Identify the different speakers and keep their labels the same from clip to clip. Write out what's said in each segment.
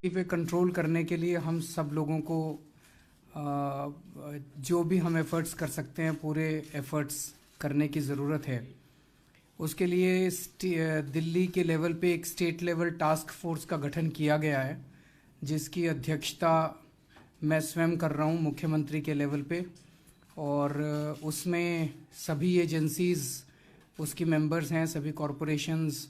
Speaker 1: पे कंट्रोल करने के लिए हम सब लोगों को जो भी हम एफ़र्ट्स कर सकते हैं पूरे एफ़र्ट्स करने की ज़रूरत है। उसके लिए दिल्ली के लेवल पे एक स्टेट लेवल टास्क फोर्स का गठन किया गया है, जिसकी अध्यक्षता मैं स्वयं कर रहा हूँ मुख्यमंत्री के लेवल पे, और उसमें सभी एजेंसीज़ उसकी मेंबर्स हैं, सभी कॉरपोरेशंस,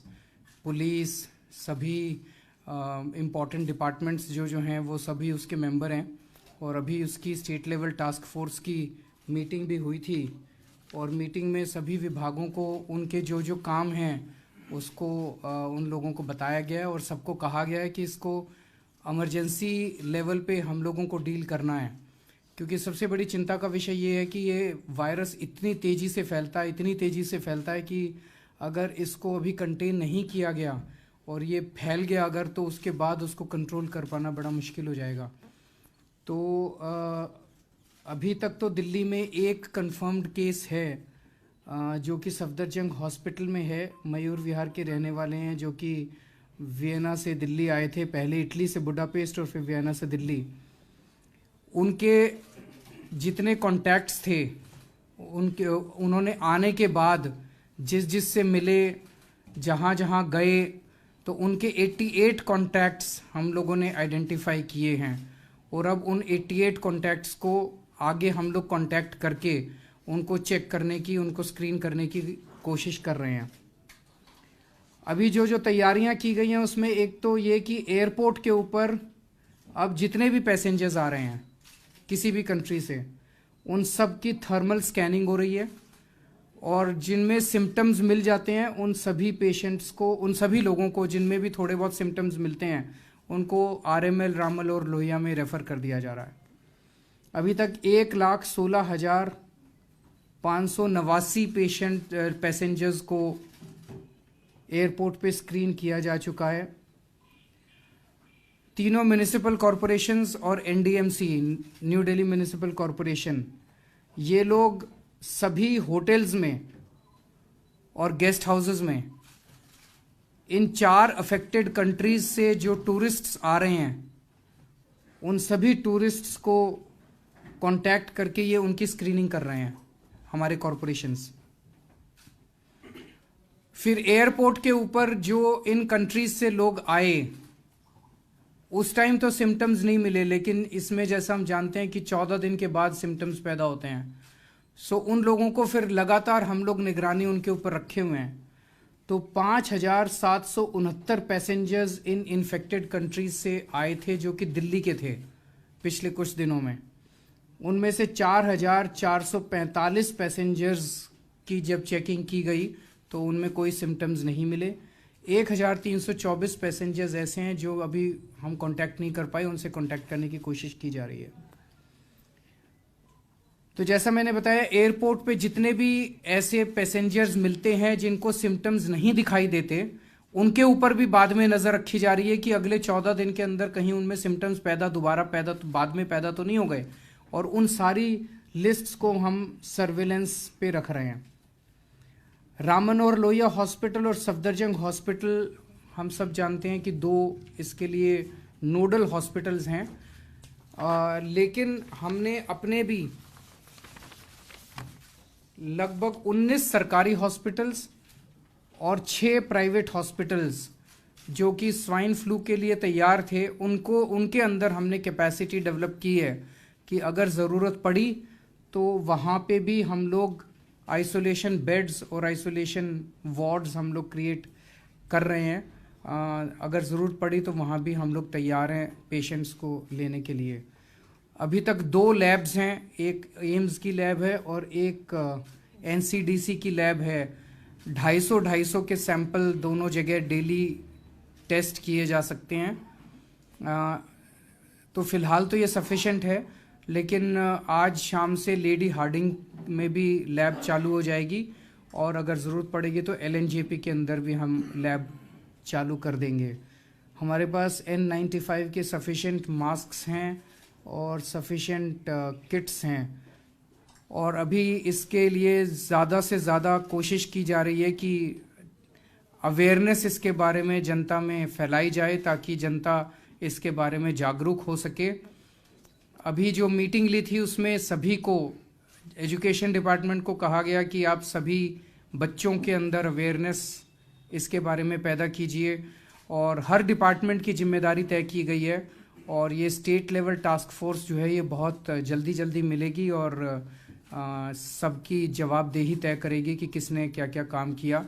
Speaker 1: पुलिस, सभी इम्पॉर्टेंट डिपार्टमेंट्स जो हैं वो सभी उसके मेंबर हैं। और अभी उसकी स्टेट लेवल टास्क फोर्स की मीटिंग भी हुई थी, और मीटिंग में सभी विभागों को उनके जो काम हैं उसको उन लोगों को बताया गया है, और सबको कहा गया है कि इसको इमरजेंसी लेवल पे हम लोगों को डील करना है। क्योंकि सबसे बड़ी चिंता का विषय ये है कि ये वायरस इतनी तेज़ी से फैलता है कि अगर इसको अभी कंटेन नहीं किया गया और ये फैल गया अगर, तो उसके बाद उसको कंट्रोल कर पाना बड़ा मुश्किल हो जाएगा। तो अभी तक तो दिल्ली में एक कंफर्म्ड केस है जो कि सफदरजंग हॉस्पिटल में है। मयूर विहार के रहने वाले हैं, जो कि वियना से दिल्ली आए थे, पहले इटली से बुडापेस्ट और फिर वियना से दिल्ली। उनके जितने कॉन्टैक्ट्स थे उन्होंने आने के बाद जिस से मिले, जहाँ गए, तो उनके 88 कॉन्टैक्ट्स हम लोगों ने आइडेंटिफाई किए हैं। और अब उन 88 कॉन्टैक्ट्स को आगे हम लोग कॉन्टैक्ट करके उनको चेक करने की, उनको स्क्रीन करने की कोशिश कर रहे हैं। अभी जो तैयारियां की गई हैं उसमें एक तो ये कि एयरपोर्ट के ऊपर अब जितने भी पैसेंजर्स आ रहे हैं किसी भी कंट्री से, उन सब की थर्मल स्कैनिंग हो रही है, और जिनमें सिम्टम्स मिल जाते हैं उन सभी पेशेंट्स को, उन सभी लोगों को जिनमें भी थोड़े बहुत सिम्टम्स मिलते हैं, उनको RML, रामल और लोहिया में रेफ़र कर दिया जा रहा है। अभी तक 1,16,589 पैसेंजर्स को एयरपोर्ट पे स्क्रीन किया जा चुका है। तीनों म्यूनिसिपल कॉरपोरेशंस और NDMC, new Delhi municipal corporation, ये लोग सभी होटल्स में और गेस्ट हाउसेस में इन 4 अफेक्टेड कंट्रीज से जो टूरिस्ट्स आ रहे हैं उन सभी टूरिस्ट्स को कांटेक्ट करके ये उनकी स्क्रीनिंग कर रहे हैं हमारे कॉरपोरेशंस। फिर एयरपोर्ट के ऊपर जो इन कंट्रीज से लोग आए उस टाइम तो सिम्टम्स नहीं मिले, लेकिन इसमें जैसा हम जानते हैं कि 14 दिन के बाद सिम्टम्स पैदा होते हैं। सो उन लोगों को फिर लगातार हम लोग निगरानी उनके ऊपर रखे हुए हैं। तो 5,769 पैसेंजर्स इन इन्फेक्टेड कंट्रीज से आए थे जो कि दिल्ली के थे पिछले कुछ दिनों में। उनमें से 4,445 पैसेंजर्स की जब चेकिंग की गई तो उनमें कोई सिम्टम्स नहीं मिले। 1,324 पैसेंजर्स ऐसे हैं जो अभी हम कांटेक्ट नहीं कर पाए, उनसे कांटेक्ट करने की कोशिश की जा रही है। तो जैसा मैंने बताया, एयरपोर्ट पे जितने भी ऐसे पैसेंजर्स मिलते हैं जिनको सिम्टम्स नहीं दिखाई देते, उनके ऊपर भी बाद में नज़र रखी जा रही है कि अगले 14 दिन के अंदर कहीं उनमें सिम्टम्स बाद में पैदा तो नहीं हो गए, और उन सारी लिस्ट्स को हम सर्वेलेंस पे रख रहे हैं। रामन और लोहिया हॉस्पिटल और सफदरजंग हॉस्पिटल, हम सब जानते हैं कि 2 इसके लिए नोडल हॉस्पिटल्स हैं, लेकिन हमने अपने भी लगभग 19 सरकारी हॉस्पिटल्स और 6 प्राइवेट हॉस्पिटल्स जो कि स्वाइन फ्लू के लिए तैयार थे, उनके अंदर हमने कैपेसिटी डेवलप की है कि अगर ज़रूरत पड़ी तो वहाँ पे भी हम लोग आइसोलेशन बेड्स और आइसोलेशन वार्ड्स हम लोग क्रिएट कर रहे हैं। अगर ज़रूरत पड़ी तो वहाँ भी हम लोग तैयार हैं पेशेंट्स को लेने के लिए। अभी तक 2 लैब्स हैं, एक एम्स की लैब है और एक NCDC की लैब है। 250 के सैंपल दोनों जगह डेली टेस्ट किए जा सकते हैं। तो फ़िलहाल तो ये सफिशेंट है, लेकिन आज शाम से लेडी हार्डिंग में भी लैब चालू हो जाएगी, और अगर ज़रूरत पड़ेगी तो LNJP के अंदर भी हम लैब चालू कर देंगे। हमारे पास N95 के सफिशेंट मास्क्स हैं और सफिशेंट किट्स हैं, और अभी इसके लिए ज़्यादा से ज़्यादा कोशिश की जा रही है कि अवेयरनेस इसके बारे में जनता में फैलाई जाए, ताकि जनता इसके बारे में जागरूक हो सके। अभी जो मीटिंग ली थी उसमें सभी को, एजुकेशन डिपार्टमेंट को कहा गया कि आप सभी बच्चों के अंदर अवेयरनेस इसके बारे में पैदा कीजिए, और हर डिपार्टमेंट की जिम्मेदारी तय की गई है। और ये स्टेट लेवल टास्क फोर्स जो है ये बहुत जल्दी मिलेगी और सबकी जवाबदेही तय करेगी कि किसने क्या क्या काम किया।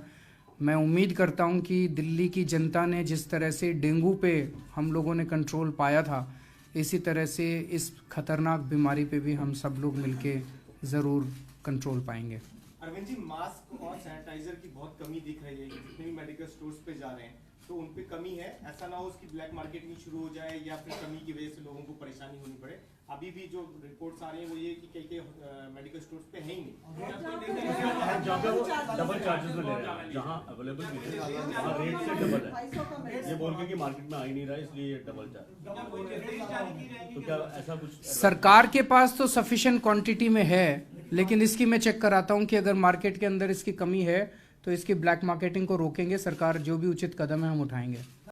Speaker 1: मैं उम्मीद करता हूं कि दिल्ली की जनता ने जिस तरह से डेंगू पे हम लोगों ने कंट्रोल पाया था, इसी तरह से इस खतरनाक बीमारी पे भी हम सब लोग मिलके ज़रूर कंट्रोल पाएंगे।
Speaker 2: अरविंद जी, मास्क और सैनिटाइजर की बहुत कमी दिख रही है, जितने भी मेडिकल स्टोर्स पे जा रहे हैं तो उन पे कमी है। ऐसा ना हो उसकी ब्लैक मार्केटिंग शुरू हो जाए या फिर कमी की वजह से लोगों को परेशानी होनी पड़े। अभी भी जो रिपोर्ट्स आ रही हैं वो ये कि कई मेडिकल स्टोर्स पे है ही नहीं,
Speaker 3: जहाँ पे वो डबल चार्जेस में ले रहे हैं, जहाँ अवेलेबल भी है वहाँ रेट से डबल है, ये बोल के कि मार्केट में आ ही नहीं रहा है इसलिए ये डबल चार्ज। तो क्या ऐसा कुछ
Speaker 1: सरकार के पास तो सफिशिएंट क्वांटिटी में है, लेकिन इसकी मैं चेक कराता हूं कि अगर मार्केट के अंदर इसकी कमी है तो इसकी ब्लैक मार्केटिंग को रोकेंगे। सरकार जो भी उचित कदम है हम उठाएंगे।